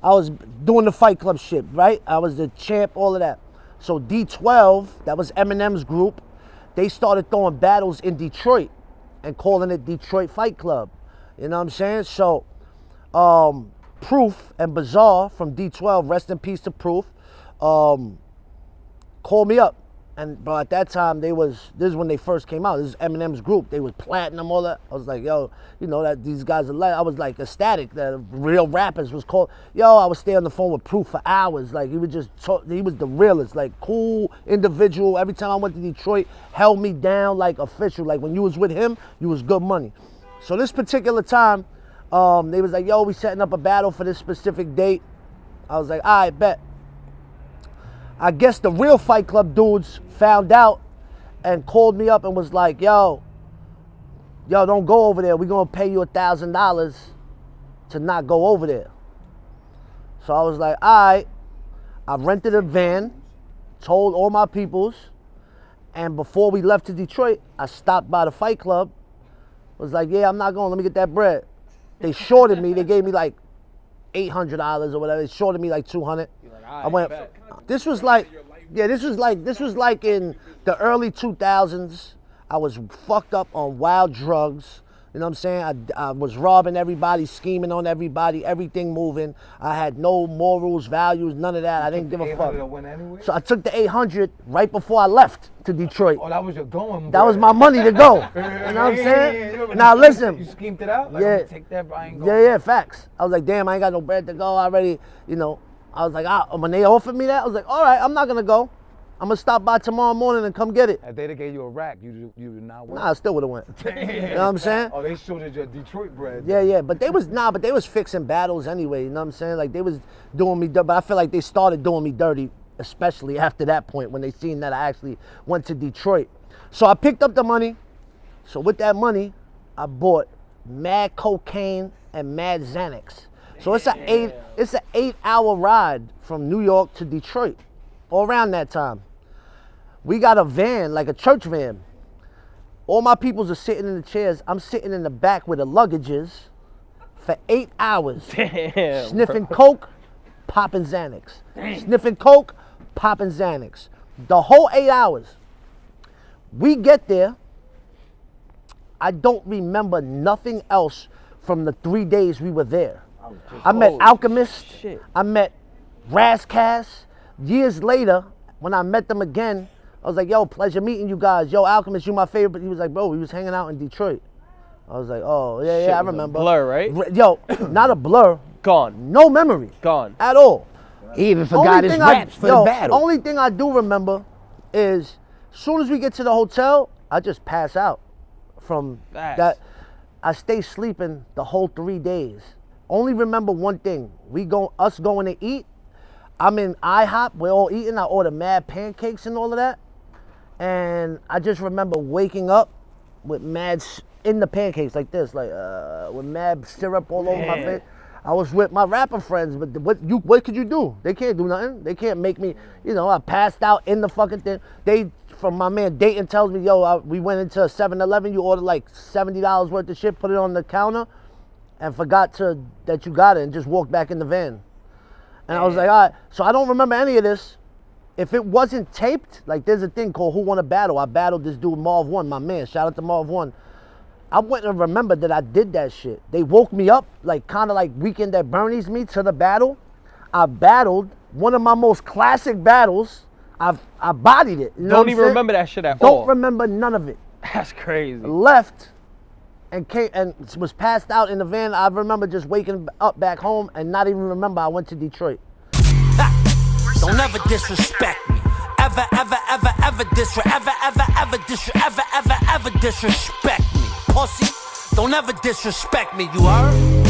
I was doing the Fight Club shit, right? I was the champ, all of that. So D12, that was Eminem's group, they started throwing battles in Detroit and calling it Detroit Fight Club. You know what I'm saying? So Proof and Bizarre from D12, rest in peace to Proof, called me up. And bro, at that time, this is when they first came out. This is Eminem's group. They was platinum, all that. I was like, yo, you know that these guys are I was like ecstatic that real rappers was called. Yo, I would stay on the phone with Proof for hours. Like he would just talk, he was the realest, like cool individual. Every time I went to Detroit, held me down like official. Like when you was with him, you was good money. So this particular time, they was like, yo, we setting up a battle for this specific date. I was like, all right, bet. I guess the real Fight Club dudes found out and called me up and was like, yo, don't go over there. We're going to pay you $1,000 to not go over there. So I was like, all right. I rented a van, told all my peoples, and before we left to Detroit, I stopped by the Fight Club. Was like, yeah, I'm not going. Let me get that bread. They shorted me. They gave me like $800 or whatever. They shorted me like $200. I went. This was like in the early 2000s. I was fucked up on wild drugs. You know what I'm saying? I was robbing everybody, scheming on everybody, everything moving. I had no morals, values, none of that. I didn't give a fuck. So I took the 800 right before I left to Detroit. Oh, that was your going. That was my money to go. You know what I'm saying? Now listen. You schemed it out? Like, yeah. Take that, but I ain't going. Yeah, facts. I was like, damn, I ain't got no bread to go already. You know, I was like, when they offered me that, I was like, all right, I'm not gonna go. I'm gonna stop by tomorrow morning and come get it. If they gave you a rack, you did not win. Nah, I still would've went. You know what I'm saying? Oh, they shorted your Detroit bread. Yeah, but they was fixing battles anyway, you know what I'm saying? Like they was doing me dirty, but I feel like they started doing me dirty, especially after that point when they seen that I actually went to Detroit. So I picked up the money. So with that money, I bought mad cocaine and mad Xanax. So it's an 8-hour ride from New York to Detroit. Or around that time. We got a van, like a church van. All my peoples are sitting in the chairs. I'm sitting in the back where the luggage is for 8 hours. Damn, sniffing coke, popping Xanax. Sniffing coke, popping Xanax. The whole 8 hours. We get there. I don't remember nothing else from the 3 days we were there. I met Alchemist. Shit. I met Razcast. Years later, when I met them again, I was like, yo, pleasure meeting you guys. Yo, Alchemist, you my favorite. He was like, bro, we was hanging out in Detroit. I was like, oh, yeah, I remember. Blur, right? Yo, not a blur. Gone. No memory. Gone. At all. He even forgot his raps for the battle. Only thing I do remember is, as soon as we get to the hotel, I just pass out from that. I stay sleeping the whole 3 days. Only remember one thing. Us going to eat. I'm in IHOP, we're all eating. I order mad pancakes and all of that. And I just remember waking up with mad in the pancakes like this, like with mad syrup all over my face. I was with my rapper friends, but what could you do? They can't do nothing. They can't make me, I passed out in the fucking thing. From my man Dayton tells me, yo, we went into a 7-Eleven, you ordered like $70 worth of shit, put it on the counter, and forgot that you got it and just walked back in the van. And I was like, all right. So I don't remember any of this. If it wasn't taped, like there's a thing called Who Won a Battle. I battled this dude, Marv 1, my man. Shout out to Marv 1. I wouldn't have remembered that I did that shit. They woke me up, like kind of like Weekend at Bernie's me to the battle. I battled one of my most classic battles. I bodied it. You know Don't even remember that shit at all. Don't remember none of it. That's crazy. Left and came and was passed out in the van. I remember just waking up back home and not even remember I went to Detroit. Don't ever disrespect me. Ever disrespect me. Pussy, don't ever disrespect me, you heard?